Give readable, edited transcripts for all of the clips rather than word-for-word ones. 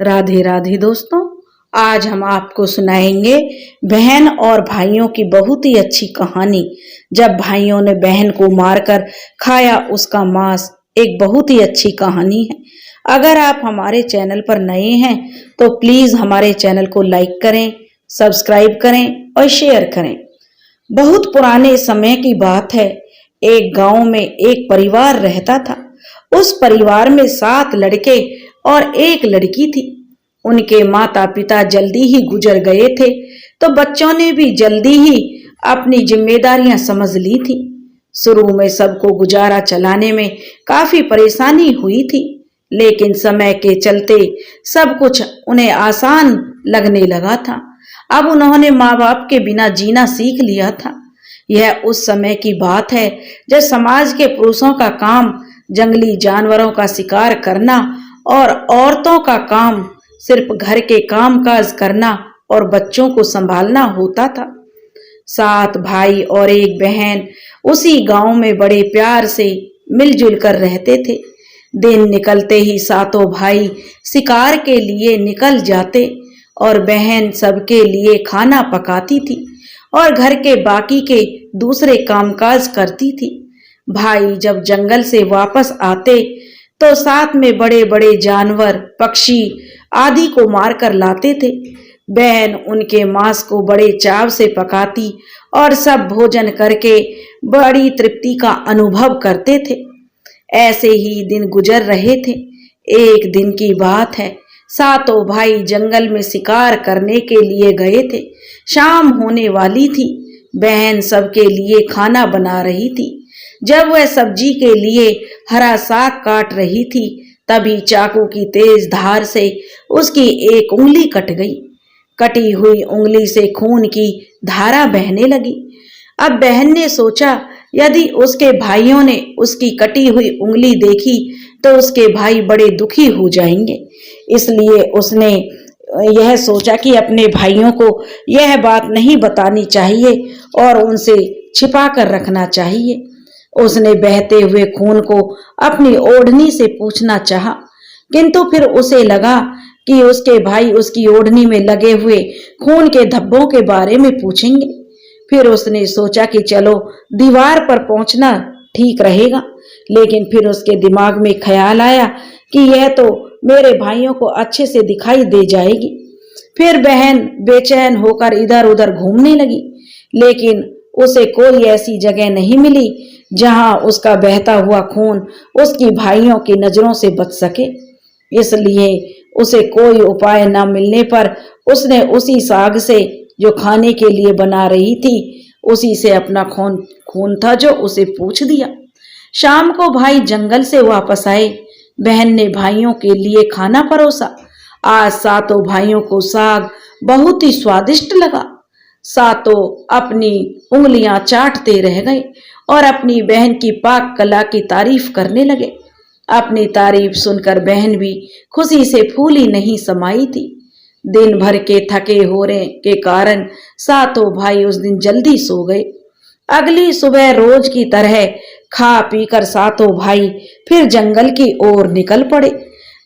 राधे राधे दोस्तों, आज हम आपको सुनाएंगे बहन और भाइयों की बहुत ही अच्छी कहानी। जब भाइयों ने बहन को मारकर खाया उसका मांस। एक बहुत ही अच्छी कहानी है। अगर आप हमारे चैनल पर नए हैं तो प्लीज हमारे चैनल को लाइक करें, सब्सक्राइब करें और शेयर करें। बहुत पुराने समय की बात है। एक गांव में एक परिवार रहता था। उस परिवार में 7 लड़के और एक लड़की थी। उनके माता पिता जल्दी ही गुजर गए थे, तो बच्चों ने भी जल्दी ही अपनी जिम्मेदारियां समझ ली थी। शुरू में सबको गुजारा चलाने में काफी परेशानी हुई थी, लेकिन समय के चलते सब कुछ उन्हें आसान लगने लगा था। अब उन्होंने माँ बाप के बिना जीना सीख लिया था। यह उस समय की बात है जब समाज के पुरुषों का काम जंगली जानवरों का शिकार करना और औरतों का काम सिर्फ घर के कामकाज करना और बच्चों को संभालना होता था। 7 भाई और एक बहन उसी गांव में बड़े प्यार से मिलजुल कर रहते थे। दिन निकलते ही 7 भाई शिकार के लिए निकल जाते और बहन सबके लिए खाना पकाती थी और घर के बाकी के दूसरे कामकाज करती थी। भाई जब जंगल से वापस आते तो साथ में बड़े बड़े जानवर, पक्षी आदि को मार कर लाते थे। बहन उनके मांस को बड़े चाव से पकाती और सब भोजन करके बड़ी तृप्ति का अनुभव करते थे। ऐसे ही दिन गुजर रहे थे। एक दिन की बात है, 7 भाई जंगल में शिकार करने के लिए गए थे। शाम होने वाली थी। बहन सबके लिए खाना बना रही थी। जब वह सब्जी के लिए हरा साग काट रही थी, तभी चाकू की तेज धार से उसकी एक उंगली कट गई। कटी हुई उंगली से खून की धारा बहने लगी। अब बहन ने सोचा, यदि उसके भाइयों ने उसकी कटी हुई उंगली देखी तो उसके भाई बड़े दुखी हो जाएंगे। इसलिए उसने यह सोचा कि अपने भाइयों को यह बात नहीं बतानी चाहिए और उनसे छिपा कर रखना चाहिए। उसने बहते हुए खून को अपनी ओढ़नी से पूछना चाहा, किंतु फिर उसे लगा कि उसके भाई उसकी ओढ़नी में लगे हुए खून के धब्बों के बारे में पूछेंगे। फिर उसने सोचा कि चलो दीवार पर पहुंचना ठीक रहेगा, लेकिन फिर उसके दिमाग में ख्याल आया कि यह तो मेरे भाइयों को अच्छे से दिखाई दे जाएगी। फिर बहन बेचैन होकर इधर उधर घूमने लगी, लेकिन उसे कोई ऐसी जगह नहीं मिली जहां उसका बहता हुआ खून उसकी भाइयों की नजरों से बच सके। इसलिए उसे कोई उपाय न मिलने पर उसने उसी साग से जो खाने के लिए बना रही थी, उसी से अपना खून था जो उसे पूछ दिया। शाम को भाई जंगल से वापस आए। बहन ने भाइयों के लिए खाना परोसा। आज 7 भाइयों को साग बहुत ही स्वादिष्ट लगा। 7 अपनी उंगलियां चाटते रह गए और अपनी बहन की पाक कला की तारीफ करने लगे। अपनी तारीफ सुनकर बहन भी खुशी से फूली नहीं समाई थी। दिन भर के थके होने के कारण 7 भाई उस दिन जल्दी सो गए। अगली सुबह रोज की तरह खा पीकर 7 भाई फिर जंगल की ओर निकल पड़े।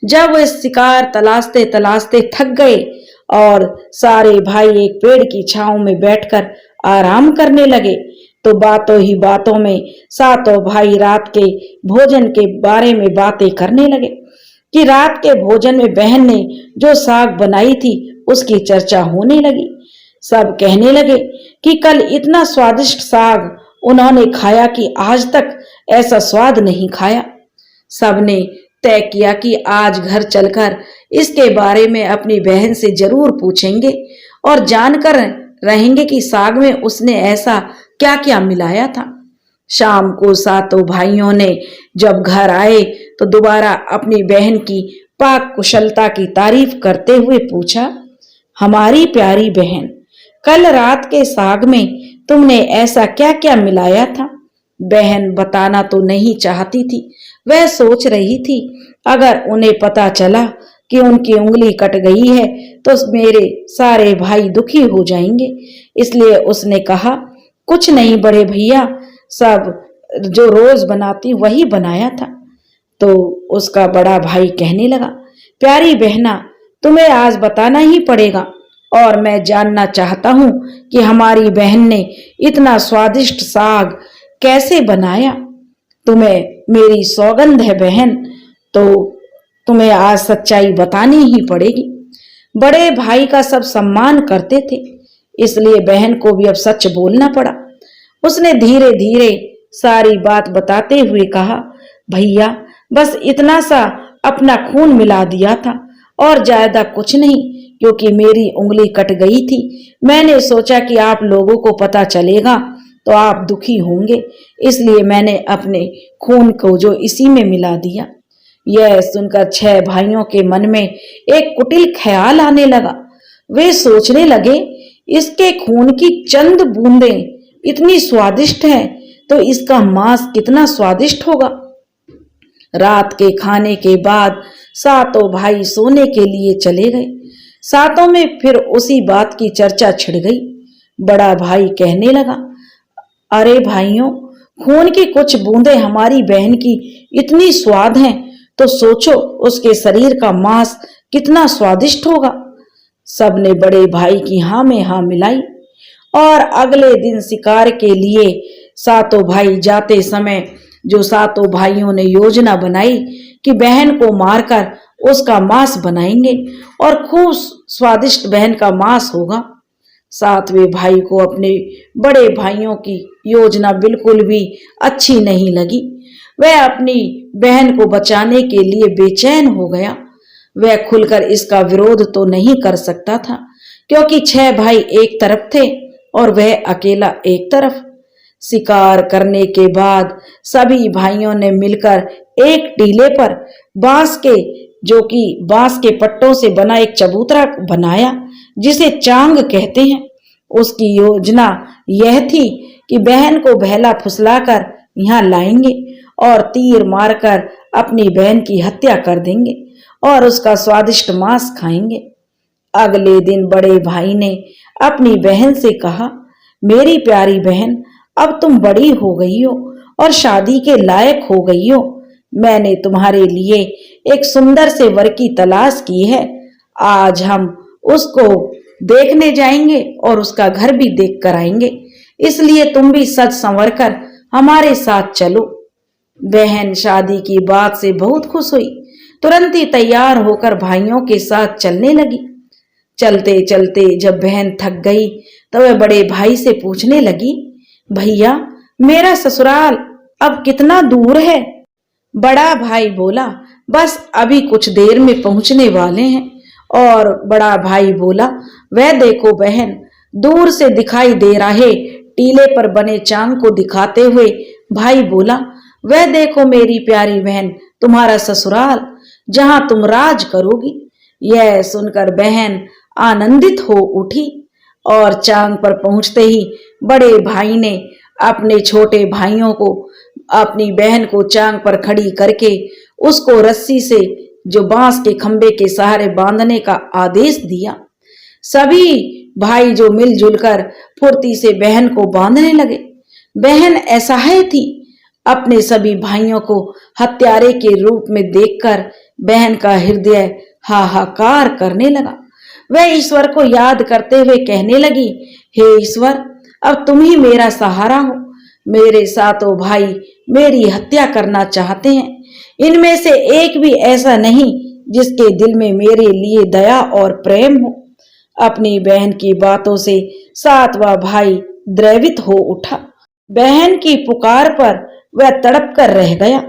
जब वे शिकार तलाशते तलाशते थक गए और सारे भाई एक पेड़ की छांव में बैठकर आराम करने लगे, तो बातों ही बातों में 7 भाई रात के भोजन के बारे में बातें करने लगे कि रात के भोजन में बहन ने जो साग बनाई थी उसकी चर्चा होने लगी। सब कहने लगे कि कल इतना स्वादिष्ट साग उन्होंने खाया कि आज तक ऐसा स्वाद नहीं खाया। सबने तय किया कि आज घर चलकर इसके बारे में अपनी बहन से जरूर पूछेंगे और जानकर रहेंगे कि साग में उसने ऐसा क्या क्या मिलाया था। शाम को 7 भाइयों ने जब घर आए तो दोबारा अपनी बहन की पाक कुशलता की तारीफ करते हुए पूछा, हमारी प्यारी बहन, कल रात के साग में तुमने ऐसा क्या क्या मिलाया था? बहन बताना तो नहीं चाहती थी। वह सोच रही थी, अगर उन्हें पता चला कि उनकी उंगली कट गई है तो मेरे सारे भाई दुखी हो जाएंगे। इसलिए उसने कहा, कुछ नहीं बड़े भैया, सब जो रोज बनाती वही बनाया था। तो उसका बड़ा भाई कहने लगा, प्यारी बहना, तुम्हें आज बताना ही पड़ेगा और मैं जानना चाहता हूँ कि हमारी बहन ने इतना स्वादिष्ट साग कैसे बनाया। तुम्हें मेरी सौगंध है बहन, तो तुम्हें आज सच्चाई बतानी ही पड़ेगी। बड़े भाई का सब सम्मान करते थे, इसलिए बहन को भी अब सच बोलना पड़ा। उसने धीरे धीरे सारी बात बताते हुए कहा, भैया बस इतना सा अपना खून मिला दिया था और ज्यादा कुछ नहीं, क्योंकि मेरी उंगली कट गई थी। मैंने सोचा कि आप लोगों को पता चलेगा तो आप दुखी होंगे, इसलिए मैंने अपने खून को जो इसी में मिला दिया। यह सुनकर 6 भाइयों के मन में एक कुटिल ख्याल आने लगा। वे सोचने लगे, इसके खून की चंद बूंदें इतनी स्वादिष्ट हैं, तो इसका मांस कितना स्वादिष्ट होगा। रात के खाने के बाद सातों भाई सोने के लिए चले गए। सातों में फिर उसी बात की चर्चा छिड़ गई। बड़ा भाई कहने लगा, अरे भाइयों, खून की कुछ बूंदें हमारी बहन की इतनी स्वाद हैं, तो सोचो उसके शरीर का मांस कितना स्वादिष्ट होगा। सबने बड़े भाई की हाँ में हाँ मिलाई और अगले दिन शिकार के लिए सातों भाई जाते समय जो सातों भाइयों ने योजना बनाई कि बहन को मारकर उसका मांस बनाएंगे और खूब स्वादिष्ट बहन का मांस होगा। सातवें भाई को अपने बड़े भाइयों की योजना बिल्कुल भी अच्छी नहीं लगी। वह अपनी बहन को बचाने के लिए बेचैन हो गया। वह खुलकर इसका विरोध तो नहीं कर सकता था, क्योंकि 6 भाई एक तरफ थे और वह अकेला एक तरफ। शिकार करने के बाद सभी भाइयों ने मिलकर एक टीले पर बांस के पट्टों से बना एक चबूतरा बनाया, जिसे चांग कहते हैं। उसकी योजना यह थी कि बहन को बहला फुसलाकर यहाँ लाएंगे और तीर मारकर अपनी बहन की हत्या कर देंगे और उसका स्वादिष्ट मांस खाएंगे। अगले दिन बड़े भाई ने अपनी बहन से कहा, मेरी प्यारी बहन, अब तुम बड़ी हो गई हो और शादी के लायक हो गई हो। मैंने तुम्हारे लिए एक सुंदर से वर की तलाश की है। आज हम उसको देखने जाएंगे और उसका घर भी देख कर आएंगे, इसलिए तुम भी सज संवर कर हमारे साथ चलो। बहन शादी की बात से बहुत खुश हुई, तुरंत ही तैयार होकर भाइयों के साथ चलने लगी। चलते चलते जब बहन थक गई तो वह बड़े भाई से पूछने लगी, भैया मेरा ससुराल अब कितना दूर है? बड़ा भाई बोला, बस अभी कुछ देर में पहुंचने वाले हैं। और बड़ा भाई बोला, वह देखो बहन, दूर से दिखाई दे रहे टीले पर बने चांग को दिखाते हुए भाई बोला, वह देखो मेरी प्यारी बहन, तुम्हारा ससुराल, जहां तुम राज करोगी। यह सुनकर बहन आनंदित हो उठी और चांग पर पहुंचते ही बड़े भाई ने अपने छोटे भाइयों को अपनी बहन को चांग पर खड़ी करके उसको रस्सी से जो बांस के खंबे के सहारे बांधने का आदेश दिया। सभी भाई जो मिलजुल कर फुर्ती से बहन को बांधने लगे। बहन असहाय थी। अपने सभी भाइयों को हत्यारे के रूप में देखकर बहन का हृदय हाहाकार करने लगा। वह ईश्वर को याद करते हुए कहने लगी, हे ईश्वर, अब तुम ही मेरा सहारा हो। मेरे सातों भाई मेरी हत्या करना चाहते हैं। इनमें से एक भी ऐसा नहीं जिसके दिल में मेरे लिए दया और प्रेम हो। अपनी बहन की बातों से सातवां भाई द्रवित हो उठा। बहन की पुकार पर वह तड़प कर रह गया।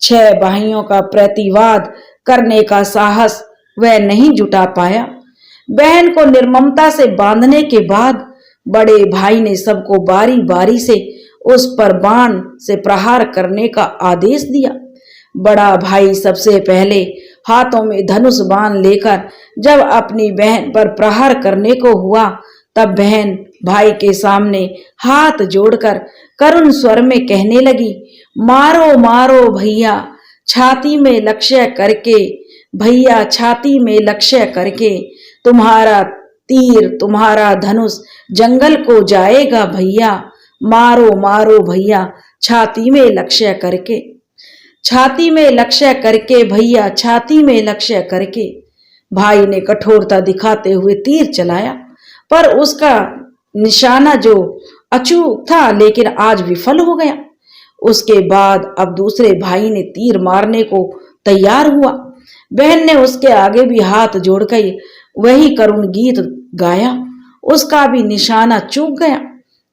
6 भाइयों का प्रतिवाद करने का साहस वह नहीं जुटा पाया। बहन को निर्ममता से बांधने के बाद बड़े भाई ने सबको बारी बारी से उस पर बाण से प्रहार करने का आदेश दिया। बड़ा भाई सबसे पहले हाथों में धनुष बाण लेकर जब अपनी बहन पर प्रहार करने को हुआ, तब बहन भाई के सामने हाथ जोड़कर करुण स्वर में कहने लगी, मारो मारो भैया, छाती में लक्ष्य करके, भैया छाती में लक्ष्य करके, तुम्हारा तीर तुम्हारा धनुष जंगल को जाएगा भैया। मारो मारो भैया, छाती में लक्ष्य करके, छाती में लक्ष्य करके भैया, छाती में लक्ष्य करके। भाई ने कठोरता दिखाते हुए तीर चलाया, पर उसका निशाना जो अचूक था लेकिन आज विफल हो गया। उसके बाद अब दूसरे भाई ने तीर मारने को तैयार हुआ। बहन ने उसके आगे भी हाथ जोड़कर वही करुण गीत गाया। उसका भी निशाना चूक गया।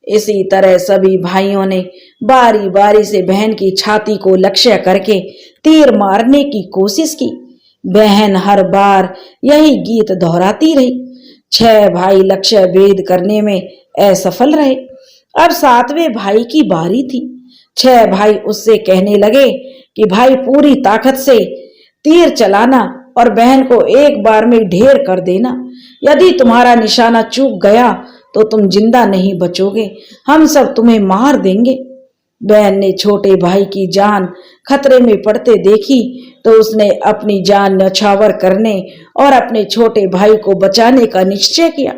इसी तरह सभी भाइयों ने बारी बारी से बहन की छाती को लक्ष्य करके तीर मारने की कोशिश की। बहन हर बार यही गीत दोहराती रही। 6 भाई लक्ष्य भेद करने में असफल रहे। अब 7वें भाई की बारी थी। 6 भाई उससे कहने लगे कि भाई पूरी ताकत से तीर चलाना और बहन को एक बार में ढेर कर देना। यदि तुम्हारा निशाना चूक गया तो तुम जिंदा नहीं बचोगे, हम सब तुम्हें मार देंगे। बहन ने छोटे भाई की जान खतरे में पड़ते देखी तो उसने अपनी जान न्यौछावर करने और अपने छोटे भाई को बचाने का निश्चय किया।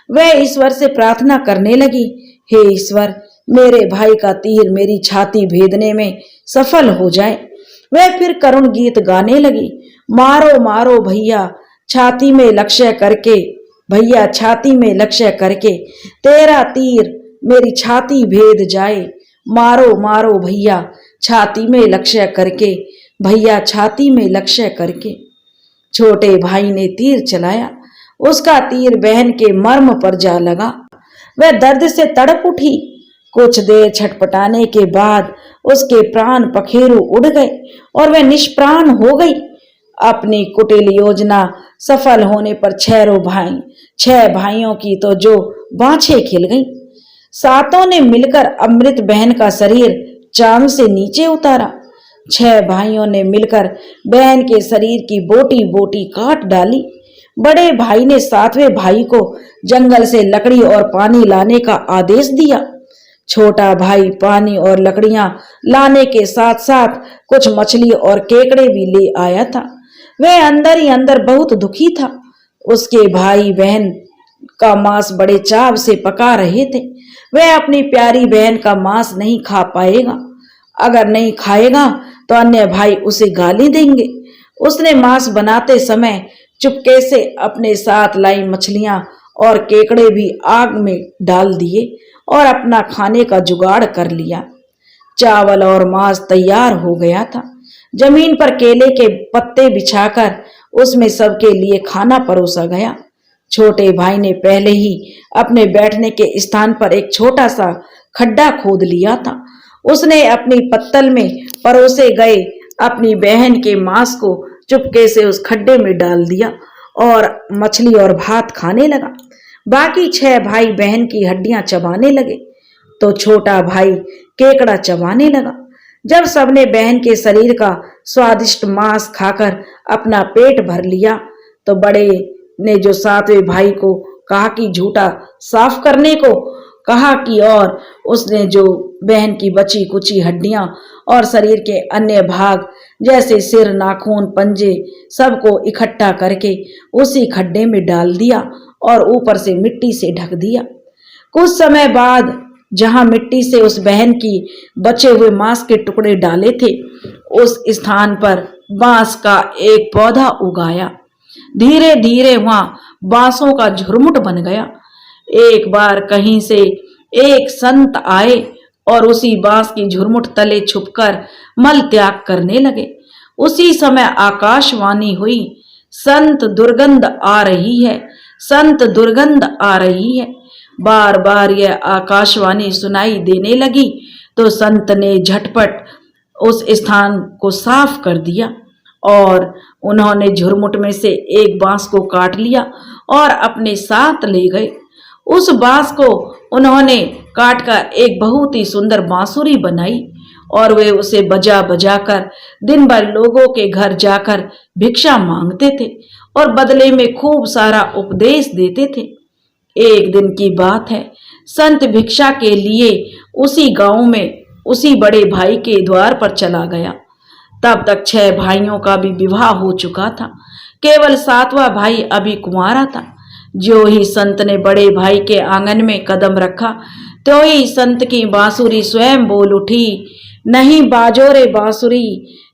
वह ईश्वर से प्रार्थना करने लगी, हे ईश्वर, मेरे भाई का तीर मेरी छाती भेदने में सफल हो जाए। वह फिर करुण गीत गाने लगी, मारो मारो भैया छाती में लक्ष्य करके, भैया छाती में लक्ष्य करके, तेरा तीर मेरी छाती भेद जाए। मारो मारो भैया छाती में लक्ष्य करके, भैया छाती में लक्ष्य करके। छोटे भाई ने तीर चलाया। उसका तीर बहन के मर्म पर जा लगा। वह दर्द से तड़प उठी। कुछ देर छटपटाने के बाद उसके प्राण पखेरु उड़ गए और वह निष्प्राण हो गई। अपनी कुटिल योजना सफल होने पर 6 भाइयों की तो जो बाछें खिल गईं। 7 ने मिलकर अमृत बहन का शरीर चांद से नीचे उतारा। 6 भाइयों ने मिलकर बहन के शरीर की बोटी बोटी काट डाली। बड़े भाई ने 7वें भाई को जंगल से लकड़ी और पानी लाने का आदेश दिया। छोटा भाई पानी और लकड़ियां लाने के साथ साथ कुछ मछली और केकड़े भी ले आया था। वह अंदर ही अंदर बहुत दुखी था। उसके भाई बहन का मांस बड़े चाव से पका रहे थे। वह अपनी प्यारी बहन का मांस नहीं खा पाएगा। अगर नहीं खाएगा तो अन्य भाई उसे गाली देंगे। उसने मांस बनाते समय चुपके से अपने साथ लाई मछलियां और केकड़े भी आग में डाल दिए और अपना खाने का जुगाड़ कर लिया। चावल और मांस तैयार हो गया था। जमीन पर केले के पत्ते बिछाकर उसमें सबके लिए खाना परोसा गया। छोटे भाई ने पहले ही अपने बैठने के स्थान पर एक छोटा सा खड्डा खोद लिया था। उसने अपनी पत्तल में परोसे गए अपनी बहन के मांस को चुपके से उस खड्डे में डाल दिया और मछली और भात खाने लगा। बाकी 6 भाई बहन की हड्डियां चबाने लगे तो छोटा भाई केकड़ा चबाने लगा। जब सबने बहन के शरीर का स्वादिष्ट मांस खाकर अपना पेट भर लिया तो बड़े ने जो 7वें भाई को कहा कि झूठा साफ करने को कहा कि और उसने जो बहन की बची कुची हड्डियां और शरीर के अन्य भाग जैसे सिर, नाखून, पंजे सबको इकट्ठा करके उसी खड्डे में डाल दिया और ऊपर से मिट्टी से ढक दिया। कुछ समय बाद जहां मिट्टी से उस बहन की बचे हुए मांस के टुकड़े डाले थे उस स्थान पर बांस का एक पौधा उगाया। धीरे धीरे वहां बांसों का झुरमुट बन गया। एक बार कहीं से एक संत आए और उसी बांस की झुरमुट तले छुपकर मल त्याग करने लगे। उसी समय आकाशवाणी हुई, संत दुर्गंध आ रही है, संत दुर्गंध आ रही है। बार बार यह आकाशवाणी सुनाई देने लगी तो संत ने झटपट उस स्थान को साफ कर दिया और उन्होंने झुरमुट में से एक बांस को काट लिया और अपने साथ ले गए। उस बांस को उन्होंने काटकर एक बहुत ही सुंदर बांसुरी बनाई और वे उसे बजा बजा कर दिन भर लोगों के घर जाकर भिक्षा मांगते थे और बदले में खूब सारा उपदेश देते थे। एक दिन की बात है, संत भिक्षा के लिए उसी गांव में उसी बड़े भाई के द्वार पर चला गया। तब तक 6 भाइयों का भी विवाह हो चुका था। केवल 7वां भाई अभी कुंवारा था। जो ही संत ने बड़े भाई के आंगन में कदम रखा तो ही संत की बांसुरी स्वयं बोल उठी, नहीं बाजो रे बांसुरी,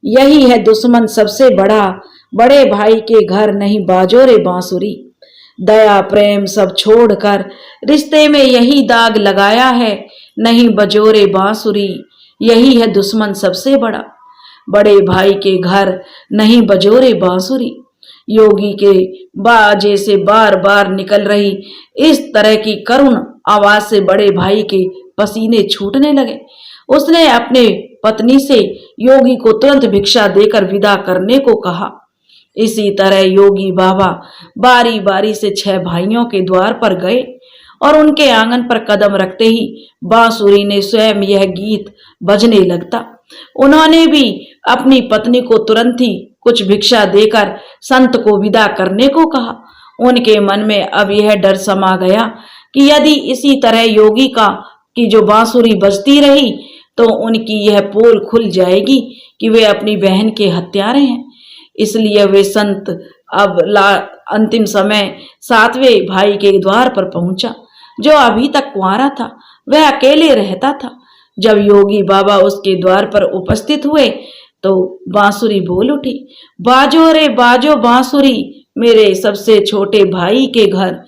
यही है दुश्मन सबसे बड़ा, बड़े भाई के घर नहीं बाजो रे बांसुरी। दया प्रेम सब छोड़कर रिश्ते में यही दाग लगाया है, नहीं बजो रे बांसुरी। यही है दुश्मन सबसे बड़ा, बड़े भाई के घर नहीं बजो रे बांसुरी। योगी के बाजे से बार बार निकल रही इस तरह की करुण आवाज से बड़े भाई के पसीने छूटने लगे। उसने अपने पत्नी से योगी को तुरंत भिक्षा देकर विदा करने को कहा। इसी तरह योगी बाबा बारी बारी से 6 भाइयों के द्वार पर गए और उनके आंगन पर कदम रखते ही बांसुरी ने स्वयं यह गीत बजने लगता। उन्होंने भी अपनी पत्नी को तुरंत ही कुछ भिक्षा देकर संत को विदा करने को कहा। उनके मन में अब यह डर समा गया कि यदि इसी तरह योगी की जो बांसुरी बजती रही तो उनकी यह पोल खुल जाएगी कि वे अपनी बहन के हत्यारे हैं। इसलिए वे संत अब अंतिम समय 7वें भाई के द्वार पर पहुंचा, जो अभी तक कुंवारा था। वह अकेले रहता था। जब योगी बाबा उसके द्वार पर उपस्थित हुए तो बांसुरी बोल उठी, बाजो रे बाजो बांसुरी, मेरे सबसे छोटे भाई के घर।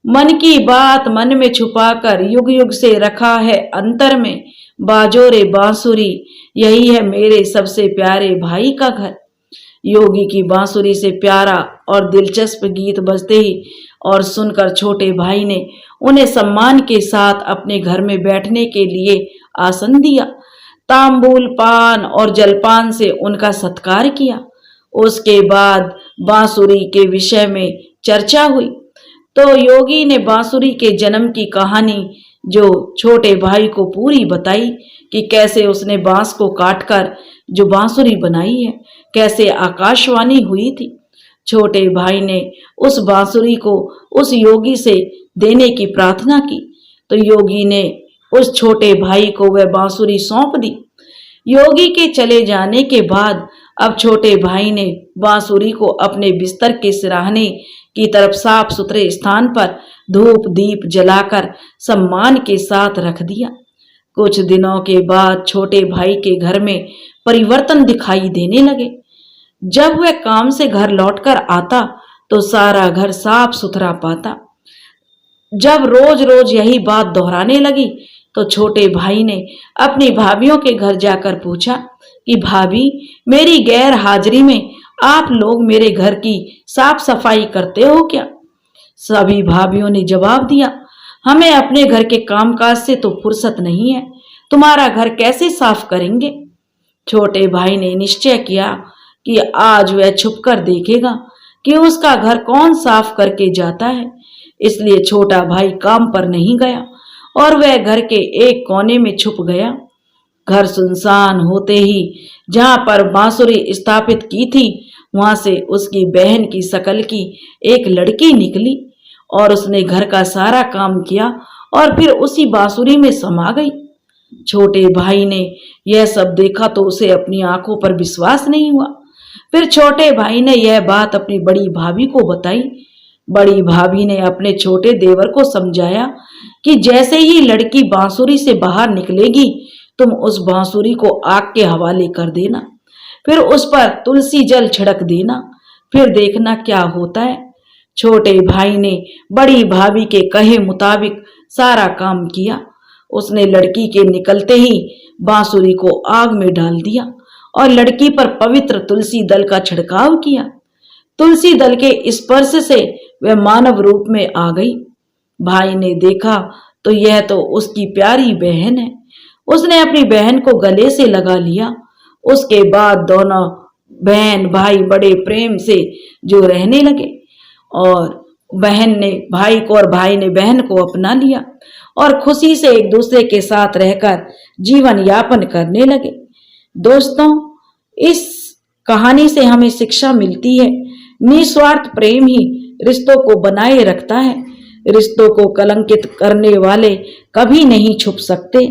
मन की बात मन में छुपाकर युग युग से रखा है अंतर में। बाजो रे बांसुरी, यही है मेरे सबसे प्यारे भाई का घर। योगी की बांसुरी से प्यारा और दिलचस्प गीत बजते ही और सुनकर छोटे भाई ने उन्हें सम्मान के साथ अपने घर में बैठने के लिए आसन दिया। तांबूल पान और जलपान से उनका सत्कार किया। उसके बाद बांसुरी के विषय में चर्चा हुई तो योगी ने बांसुरी के जन्म की कहानी जो छोटे भाई को पूरी बताई कि कैसे उसने बांस को काटकर जो बांसुरी बनाई है, कैसे आकाशवाणी हुई थी। छोटे भाई ने उस बांसुरी को उस योगी से देने की प्रार्थना की तो योगी ने उस छोटे भाई को वह बांसुरी सौंप दी। योगी के चले जाने के बाद अब छोटे भाई ने बांसुरी को अपने बिस्तर के सिराहने की तरफ साफ सुथरे स्थान पर धूप दीप जलाकर सम्मान के साथ रख दिया। कुछ दिनों के बाद छोटे भाई के घर में परिवर्तन दिखाई देने लगे। जब वह काम से घर लौटकर आता तो सारा घर साफ सुथरा पाता। जब रोज रोज यही बात दोहराने लगी तो छोटे भाई ने अपनी भाभियों के घर जाकर पूछा कि भाभी, मेरी गैर हाजिरी में आप लोग मेरे घर की साफ सफाई करते हो क्या? सभी भाभियों ने जवाब दिया, हमें अपने घर के कामकाज से तो फुर्सत नहीं है, तुम्हारा घर कैसे साफ करेंगे? छोटे भाई ने निश्चय किया कि आज वह छुपकर देखेगा कि उसका घर कौन साफ करके जाता है। इसलिए छोटा भाई काम पर नहीं गया और वह घर के एक कोने में छुप गया। घर सुनसान होते ही जहां पर बांसुरी स्थापित की थी वहां से उसकी बहन की शकल की एक लड़की निकली और उसने घर का सारा काम किया और फिर उसी बांसुरी में समा गई। छोटे भाई ने यह सब देखा तो उसे अपनी आंखों पर विश्वास नहीं हुआ। फिर छोटे भाई ने यह बात अपनी बड़ी भाभी को बताई। बड़ी भाभी ने अपने छोटे देवर को समझाया कि जैसे ही लड़की बांसुरी से बाहर निकलेगी तुम उस बांसुरी को आग के हवाले कर देना, फिर उस पर तुलसी जल छिड़क देना, फिर देखना क्या होता है। छोटे भाई ने बड़ी भाभी के कहे मुताबिक सारा काम किया। उसने लड़की के निकलते ही बांसुरी को आग में डाल दिया और लड़की पर पवित्र तुलसी दल का छिड़काव किया। तुलसी दल के स्पर्श से वह मानव रूप में आ गई। भाई ने देखा तो यह तो उसकी प्यारी बहन है। उसने अपनी बहन को गले से लगा लिया। उसके बाद दोनों बहन भाई बड़े प्रेम से जो रहने लगे और बहन ने भाई को और भाई ने बहन को अपना लिया और खुशी से एक दूसरे के साथ रहकर जीवन यापन करने लगे। दोस्तों, इस कहानी से हमें शिक्षा मिलती है, निस्वार्थ प्रेम ही रिश्तों को बनाए रखता है। रिश्तों को कलंकित करने वाले कभी नहीं छुप सकते।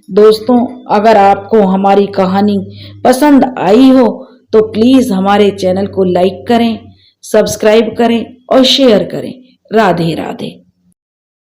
दोस्तों, अगर आपको हमारी कहानी पसंद आई हो तो प्लीज हमारे चैनल को लाइक करें, सब्सक्राइब करें और शेयर करें। राधे राधे।